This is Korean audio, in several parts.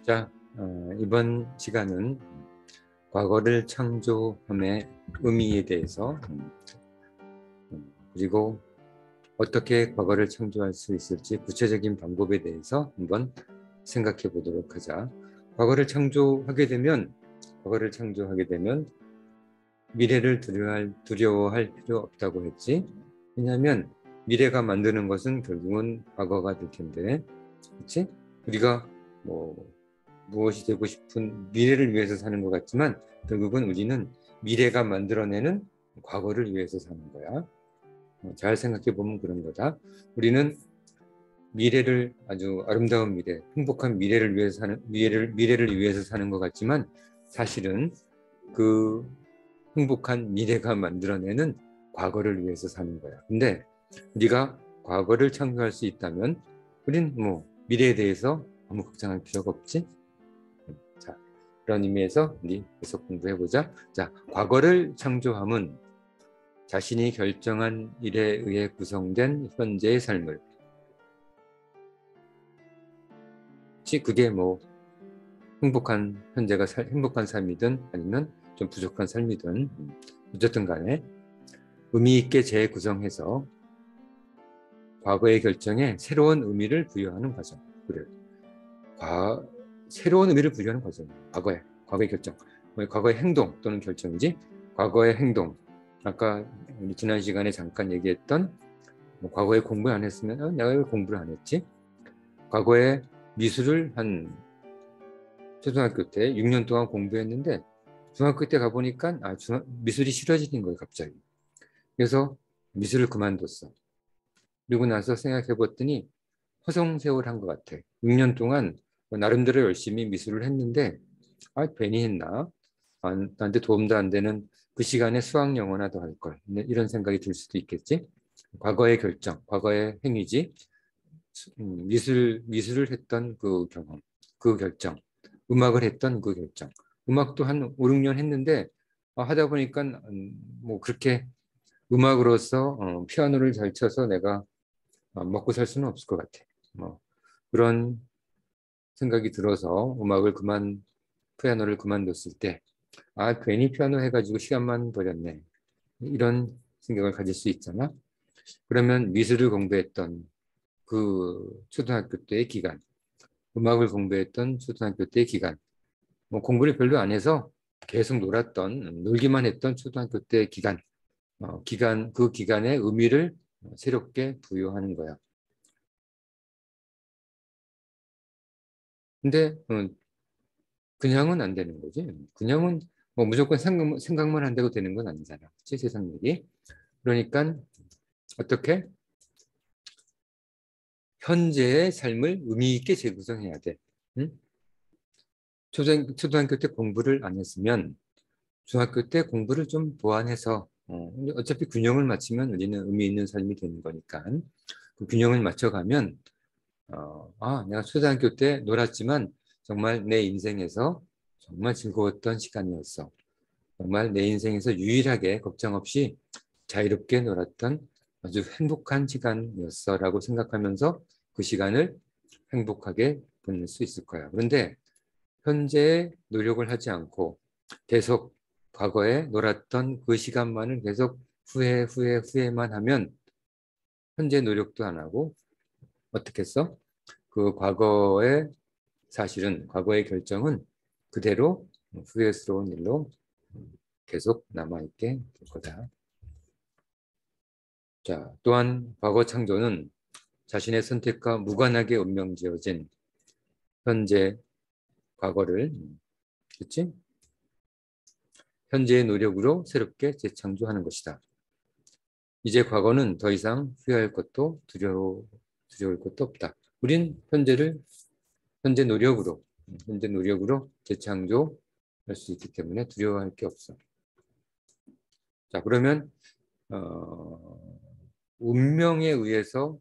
자, 이번 시간은 과거를 창조함의 의미에 대해서 그리고 어떻게 과거를 창조할 수 있을지 구체적인 방법에 대해서 한번 생각해 보도록 하자. 과거를 창조하게 되면 미래를 두려워할 필요 없다고 했지. 왜냐하면 미래가 만드는 것은 결국은 과거가 될 텐데, 그렇지? 우리가 무엇이 되고 싶은 미래를 위해서 사는 것 같지만 결국은 우리는 미래가 만들어내는 과거를 위해서 사는 거야. 잘 생각해 보면 그런 거다. 우리는 미래를 아주 아름다운 미래, 행복한 미래를 위해서 사는 미래를 위해서 사는 것 같지만 사실은 그 행복한 미래가 만들어내는 과거를 위해서 사는 거야. 근데 우리가 과거를 창조할 수 있다면 우린 미래에 대해서 아무 걱정할 필요가 없지. 자, 그런 의미에서 우리 계속 공부해보자. 자, 과거를 창조함은 자신이 결정한 일에 의해 구성된 현재의 삶을, 그게 행복한 행복한 삶이든 아니면 좀 부족한 삶이든 어쨌든 간에 의미 있게 재구성해서 과거의 결정에 새로운 의미를 부여하는 과정. 그래. 새로운 의미를 부여하는 과정. 과거의 결정. 과거의 행동 또는 결정이지. 과거의 행동. 아까 우리 지난 시간에 잠깐 얘기했던 과거에 공부를 안 했으면 내가 왜 공부를 안 했지? 과거에 미술을 한 초등학교 때 6년 동안 공부했는데 중학교 때 가보니까 미술이 싫어지는 거예요, 갑자기. 그래서 미술을 그만뒀어. 그리고 나서 생각해 봤더니 허송세월 한 것 같아. 6년 동안 나름대로 열심히 미술을 했는데 괜히 했나? 나한테 도움도 안 되는 그 시간에 수학 영어나 더 할 걸. 이런 생각이 들 수도 있겠지. 과거의 결정, 과거의 행위지. 미술을 했던 그 경험, 그 결정, 음악을 했던 그 결정. 음악도 한 5, 6년 했는데 하다 보니까 그렇게 음악으로서 피아노를 잘 쳐서 내가 먹고 살 수는 없을 것 같아. 그런 생각이 들어서 피아노를 그만뒀을 때 괜히 피아노 해가지고 시간만 버렸네. 이런 생각을 가질 수 있잖아. 그러면 미술을 공부했던 그 초등학교 때의 기간, 음악을 공부했던 초등학교 때의 기간, 공부를 별로 안 해서 계속 놀기만 했던 초등학교 때의 그 기간의 의미를 새롭게 부여하는 거야. 근데 그냥은 안 되는 거지. 그냥은 무조건 생각만 한다고 되는 건 아니잖아. 그치? 세상 일이. 그러니까 어떻게? 현재의 삶을 의미 있게 재구성해야 돼. 응? 초등학교 때 공부를 안 했으면 중학교 때 공부를 좀 보완해서 어차피 균형을 맞추면 우리는 의미 있는 삶이 되는 거니까 그 균형을 맞춰가면 내가 초등학교 때 놀았지만 정말 내 인생에서 정말 즐거웠던 시간이었어. 정말 내 인생에서 유일하게 걱정 없이 자유롭게 놀았던 아주 행복한 시간이었어 라고 생각하면서 그 시간을 행복하게 보낼 수 있을 거야. 그런데 현재의 노력을 하지 않고 계속 과거에 놀았던 그 시간만을 계속 후회만 하면 현재 노력도 안 하고 어떻게 했어? 그 과거의 결정은 그대로 후회스러운 일로 계속 남아있게 될 거다. 자, 또한 과거 창조는 자신의 선택과 무관하게 운명지어진 현재 과거를, 그치? 현재의 노력으로 새롭게 재창조하는 것이다. 이제 과거는 더 이상 후회할 것도 두려울 것도 없다. 우린 현재 노력으로 재창조할 수 있기 때문에 두려워할 게 없어. 자, 그러면 운명에 의해서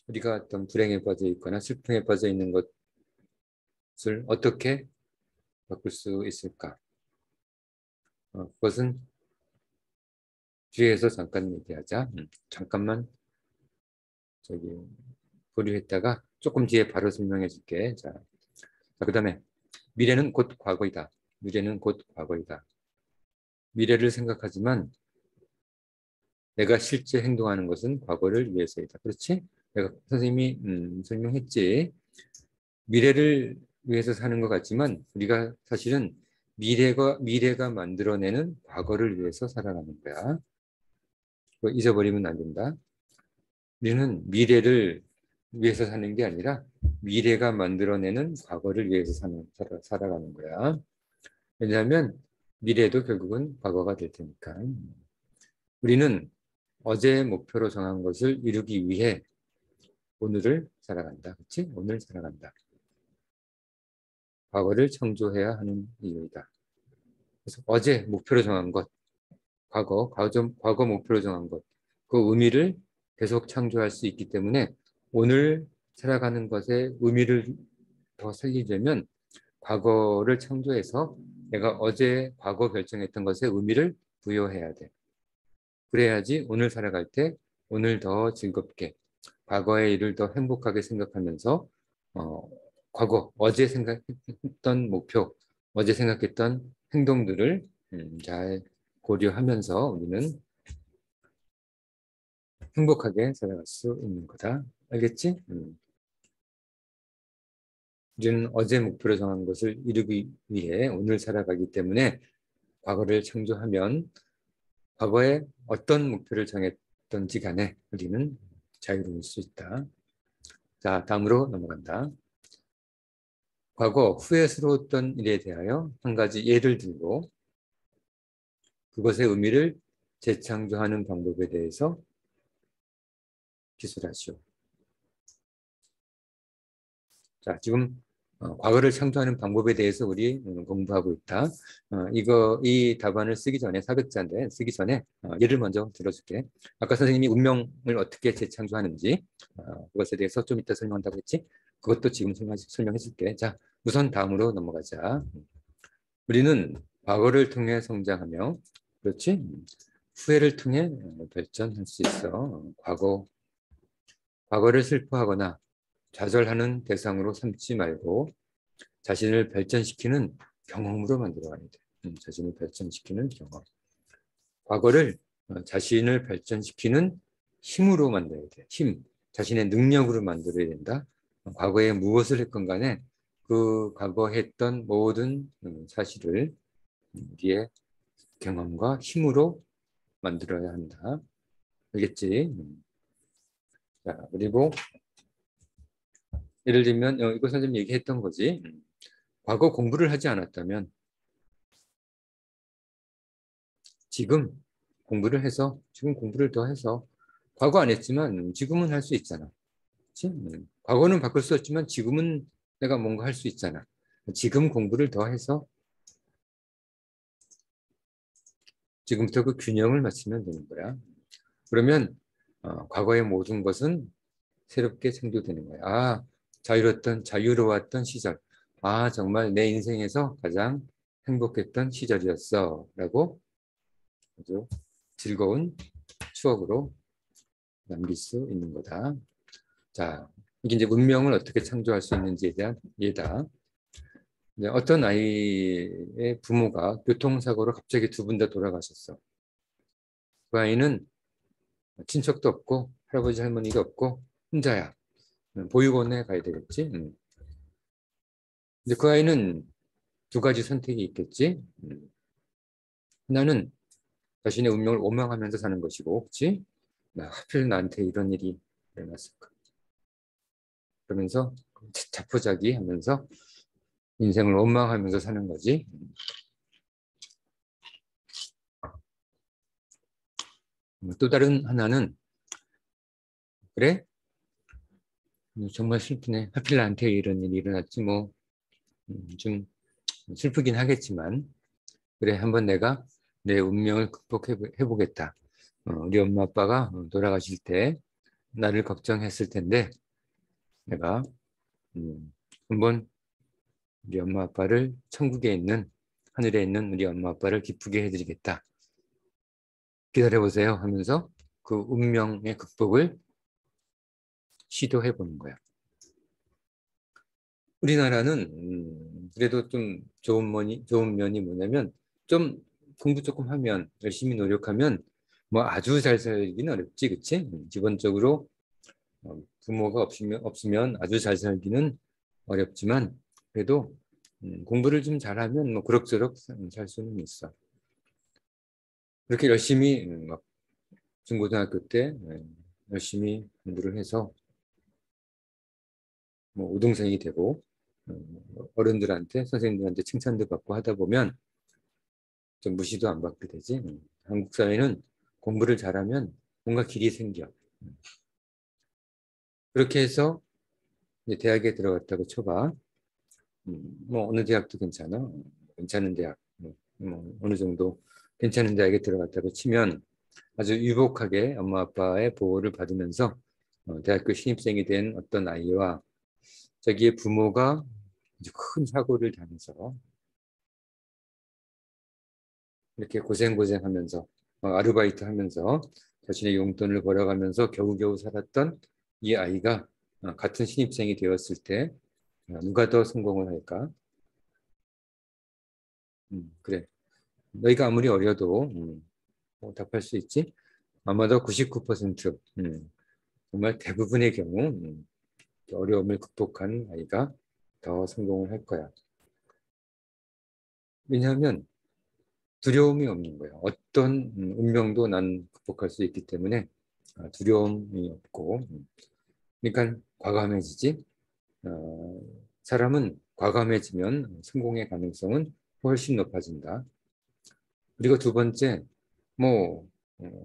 우리가 어떤 불행에 빠져 있거나 슬픔에 빠져 있는 것을 어떻게 바꿀 수 있을까? 그것은 뒤에서 잠깐 얘기하자. 잠깐만 저기 보류했다가 조금 뒤에 바로 설명해 줄게. 자, 그다음에 미래는 곧 과거이다. 미래는 곧 과거이다. 미래를 생각하지만 내가 실제 행동하는 것은 과거를 위해서이다. 그렇지? 내가 선생님이 설명했지. 미래를 위해서 사는 것 같지만 우리가 사실은 미래가 만들어내는 과거를 위해서 살아가는 거야. 그거 잊어버리면 안 된다. 우리는 미래를 위해서 사는 게 아니라 미래가 만들어내는 과거를 위해서 살아가는 거야. 왜냐하면 미래도 결국은 과거가 될 테니까. 우리는 어제의 목표로 정한 것을 이루기 위해 오늘을 살아간다. 그렇지? 오늘 살아간다. 과거를 창조해야 하는 이유이다. 그래서 어제 목표로 정한 것, 과거 목표로 정한 것, 그 의미를 계속 창조할 수 있기 때문에 오늘 살아가는 것에 의미를 더 살리려면 과거를 창조해서 내가 어제 과거 결정했던 것에 의미를 부여해야 돼. 그래야지 오늘 살아갈 때 오늘 더 즐겁게 과거의 일을 더 행복하게 생각하면서 어, 어제 생각했던 목표, 어제 생각했던 행동들을 잘 고려하면서 우리는 행복하게 살아갈 수 있는 거다. 알겠지? 우리는 어제 목표로 정한 것을 이루기 위해 오늘 살아가기 때문에 과거를 창조하면 과거에 어떤 목표를 정했던지 간에 우리는 자유로울 수 있다. 자, 다음으로 넘어간다. 과거 후회스러웠던 일에 대하여 한 가지 예를 들고 그것의 의미를 재창조하는 방법에 대해서 기술하시오. 자, 지금 과거를 창조하는 방법에 대해서 우리 공부하고 있다. 이 답안을 쓰기 전에 400자인데 쓰기 전에 예를 먼저 들어줄게. 아까 선생님이 운명을 어떻게 재창조하는지 그것에 대해서 좀 이따 설명한다고 했지? 그것도 지금 설명해 줄게. 자, 우선 다음으로 넘어가자. 우리는 과거를 통해 성장하며, 그렇지? 후회를 통해 발전할 수 있어. 과거를 슬퍼하거나 좌절하는 대상으로 삼지 말고 자신을 발전시키는 경험으로 만들어가야 돼. 자신을 발전시키는 경험. 과거를 자신을 발전시키는 힘으로 만들어야 돼. 힘. 자신의 능력으로 만들어야 된다. 과거에 무엇을 했건 간에 그 과거 했던 모든 사실을 우리의 경험과 힘으로 만들어야 한다. 알겠지? 자, 그리고 예를 들면 이거 선생님 얘기했던 거지. 과거 공부를 하지 않았다면 지금 지금 공부를 더 해서 과거 안 했지만 지금은 할 수 있잖아. 그치? 과거는 바꿀 수 없지만 지금은 내가 뭔가 할 수 있잖아. 지금 공부를 더 해서 지금부터 그 균형을 맞추면 되는 거야. 그러면 과거의 모든 것은 새롭게 창조되는 거야. 자유로웠던 시절. 정말 내 인생에서 가장 행복했던 시절이었어. 라고 아주 즐거운 추억으로 남길 수 있는 거다. 자, 이게 이제 문명을 어떻게 창조할 수 있는지에 대한 예다. 이제 어떤 아이의 부모가 교통사고로 갑자기 두 분 다 돌아가셨어. 그 아이는 친척도 없고 할아버지 할머니도 없고 혼자야. 보육원에 가야 되겠지. 이제 그 아이는 두 가지 선택이 있겠지. 하나는 자신의 운명을 원망하면서 사는 것이고, 그렇지? 하필 나한테 이런 일이 일어났을까? 그러면서 자포자기하면서 인생을 원망하면서 사는 거지. 또 다른 하나는 그래? 정말 슬프네. 하필 나한테 이런 일이 일어났지 뭐. 좀 슬프긴 하겠지만 그래 한번 내가 내 운명을 극복해 보겠다. 우리 엄마 아빠가 돌아가실 때 나를 걱정했을 텐데 내가 한번 우리 엄마 아빠를 천국에 있는 하늘에 있는 우리 엄마 아빠를 기쁘게 해드리겠다. 기다려보세요 하면서 그 운명의 극복을 시도해 보는 거야. 우리나라는 그래도 좀 좋은 면이 뭐냐면 좀 공부 조금 하면 열심히 노력하면 뭐 아주 잘 살기는 어렵지, 그치? 기본적으로 부모가 없으면 아주 잘 살기는 어렵지만 그래도 공부를 좀 잘하면 뭐 그럭저럭 살 수는 있어. 그렇게 열심히 막 중고등학교 때 열심히 공부를 해서 뭐 우등생이 되고 어른들한테 선생님들한테 칭찬도 받고 하다 보면 좀 무시도 안 받게 되지. 한국 사회는 공부를 잘하면 뭔가 길이 생겨. 그렇게 해서 이제 대학에 들어갔다고 쳐봐. 뭐 어느 대학도 괜찮아. 괜찮은 대학, 뭐 어느 정도 괜찮은 대학에 들어갔다고 치면 아주 유복하게 엄마 아빠의 보호를 받으면서 대학교 신입생이 된 어떤 아이와 자기의 부모가 아주 큰 사고를 당해서 이렇게 고생하면서 아르바이트 하면서 자신의 용돈을 벌어가면서 겨우겨우 살았던 이 아이가 같은 신입생이 되었을 때 누가 더 성공을 할까? 그래. 너희가 아무리 어려도 뭐 답할 수 있지? 아마도 99% 정말 대부분의 경우 어려움을 극복한 아이가 더 성공을 할 거야. 왜냐하면 두려움이 없는 거야. 어떤 운명도 난 극복할 수 있기 때문에 두려움이 없고 그러니까 과감해지지. 어, 사람은 과감해지면 성공의 가능성은 훨씬 높아진다. 그리고 두 번째, 뭐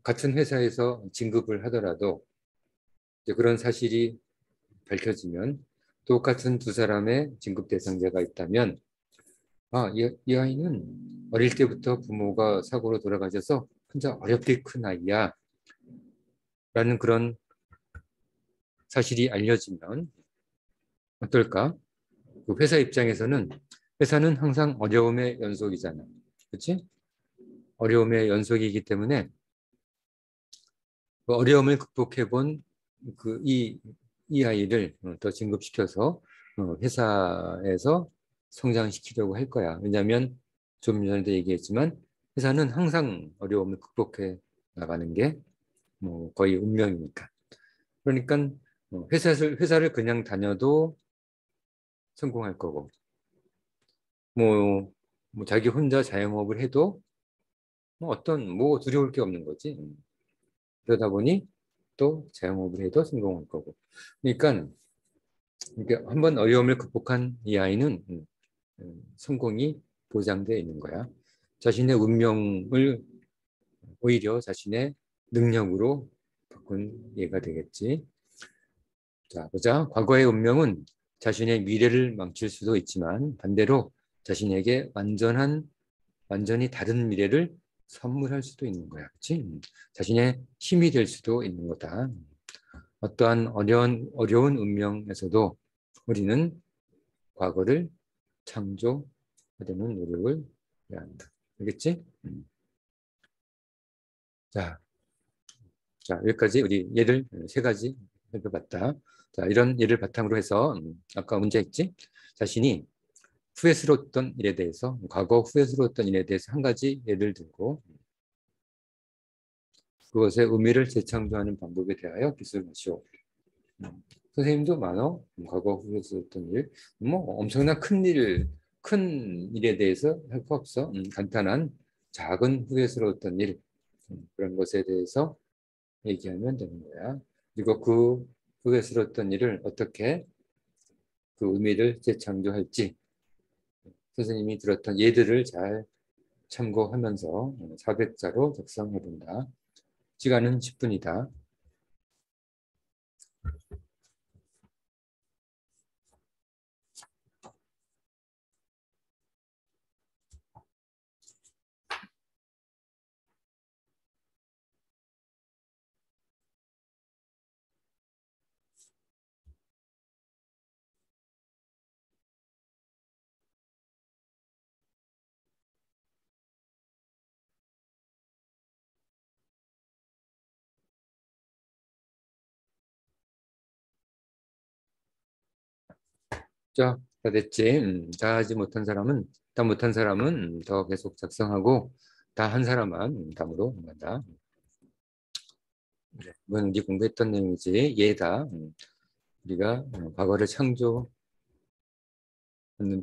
같은 회사에서 진급을 하더라도 이제 그런 사실이 밝혀지면 똑같은 두 사람의 진급 대상자가 있다면 이 아이는 어릴 때부터 부모가 사고로 돌아가셔서 혼자 어렵게 큰 아이야 라는 그런 사실이 알려지면 어떨까? 그 회사 입장에서는 회사는 항상 어려움의 연속이잖아. 그렇지? 어려움의 연속이기 때문에 그 어려움을 극복해 본 이 아이를 더 진급시켜서 회사에서 성장시키려고 할 거야. 왜냐하면 좀 전에도 얘기했지만 회사는 항상 어려움을 극복해 나가는 게 뭐 거의 운명이니까. 그러니까 회사를 그냥 다녀도 성공할 거고 뭐, 뭐 자기 혼자 자영업을 해도 뭐 어떤 뭐 두려울 게 없는 거지. 그러다 보니 또 자영업을 해도 성공할 거고. 그러니까 이게 한번 어려움을 극복한 이 아이는 성공이 보장되어 있는 거야. 자신의 운명을 오히려 자신의 능력으로 바꾼 예가 되겠지. 자, 보자. 과거의 운명은 자신의 미래를 망칠 수도 있지만 반대로 자신에게 완전히 다른 미래를 선물할 수도 있는 거야. 그치? 자신의 힘이 될 수도 있는 거다. 어떠한 어려운 운명에서도 우리는 과거를 창조하려는 노력을 해야 한다. 알겠지? 자, 자, 여기까지 우리 예를 세 가지 해봤다. 자, 이런 예를 바탕으로 해서 아까 문제 있지? 자신이 후회스러웠던 일에 대해서 과거 후회스러웠던 일에 대해서 한 가지 예를 들고 그것의 의미를 재창조하는 방법에 대하여 기술하시오. 선생님도 많어. 과거 후회스러웠던 일. 뭐 엄청난 큰 일에 대해서 할 거 없어. 간단한 작은 후회스러웠던 일. 그런 것에 대해서 얘기하면 되는 거야. 그리고 그 후회스러웠던 일을 어떻게 그 의미를 재창조할지 선생님이 들었던 예들을 잘 참고하면서 400자로 작성해 본다. 시간은 10분이다. 자, 다 됐지? 다 하지 못한 사람은, 다 못한 사람은 더 계속 작성하고, 다 한 사람만 다음으로 간다. 그래. 이건 우리 공부했던 내용이지. 얘다. 우리가 과거를 창조하는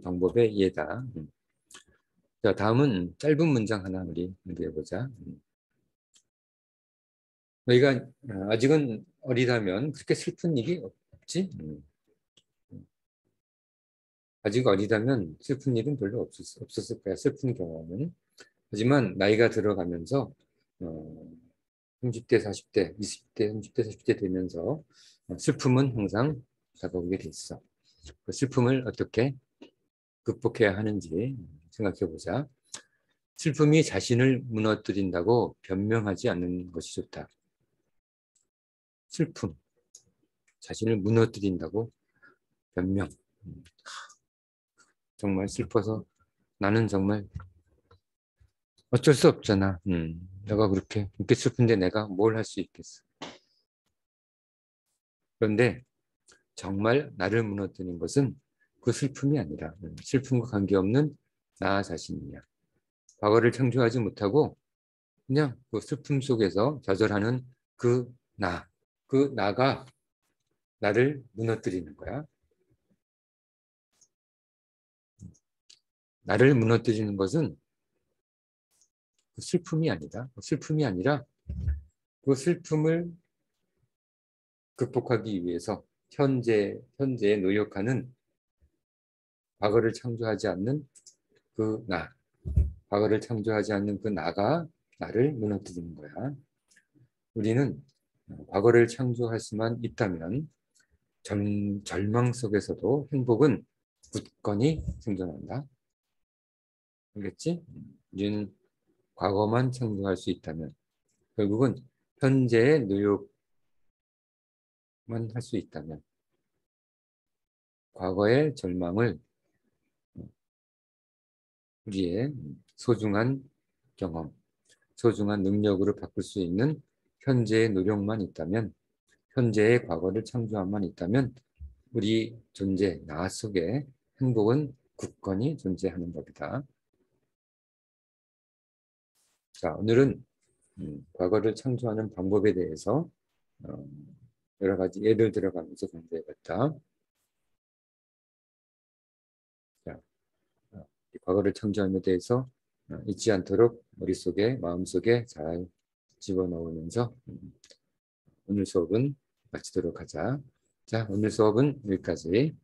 방법의 얘다. 자, 다음은 짧은 문장 하나 우리 해보자. 너희가 아직은 어리다면 그렇게 슬픈 일이 없지? 아직 어리다면 슬픈 일은 별로 없었을 거야. 슬픈 경험은. 하지만 나이가 들어가면서 30대, 40대, 20대, 30대, 40대 되면서 슬픔은 항상 다가오게 돼 있어. 그 슬픔을 어떻게 극복해야 하는지 생각해 보자. 슬픔이 자신을 무너뜨린다고 변명하지 않는 것이 좋다. 슬픔, 자신을 무너뜨린다고 변명. 정말 슬퍼서 나는 정말 어쩔 수 없잖아. 내가 그렇게 슬픈데 내가 뭘 할 수 있겠어. 그런데 정말 나를 무너뜨린 것은 그 슬픔이 아니라 슬픔과 관계없는 나 자신이야. 과거를 창조하지 못하고 그냥 그 슬픔 속에서 좌절하는 그 나, 그 나가 나를 무너뜨리는 거야. 나를 무너뜨리는 것은 그 슬픔이 아니다. 그 슬픔이 아니라 그 슬픔을 극복하기 위해서 현재에 노력하는 과거를 창조하지 않는 그 나, 과거를 창조하지 않는 그 나가 나를 무너뜨리는 거야. 우리는 과거를 창조할 수만 있다면 절망 속에서도 행복은 굳건히 생존한다. 알겠지? 우리는 과거만 창조할 수 있다면 결국은 현재의 노력만 할 수 있다면 과거의 절망을 우리의 소중한 경험, 소중한 능력으로 바꿀 수 있는 현재의 노력만 있다면, 현재의 과거를 창조함만 있다면 우리 존재, 나 속에 행복은 굳건히 존재하는 법이다. 자, 오늘은 과거를 창조하는 방법에 대해서 어, 여러 가지 예를 들어가면서 공부해봤다. 자, 과거를 창조함에 대해서 잊지 않도록 머릿속에, 마음속에 잘 집어넣으면서 오늘 수업은 마치도록 하자. 자, 오늘 수업은 여기까지.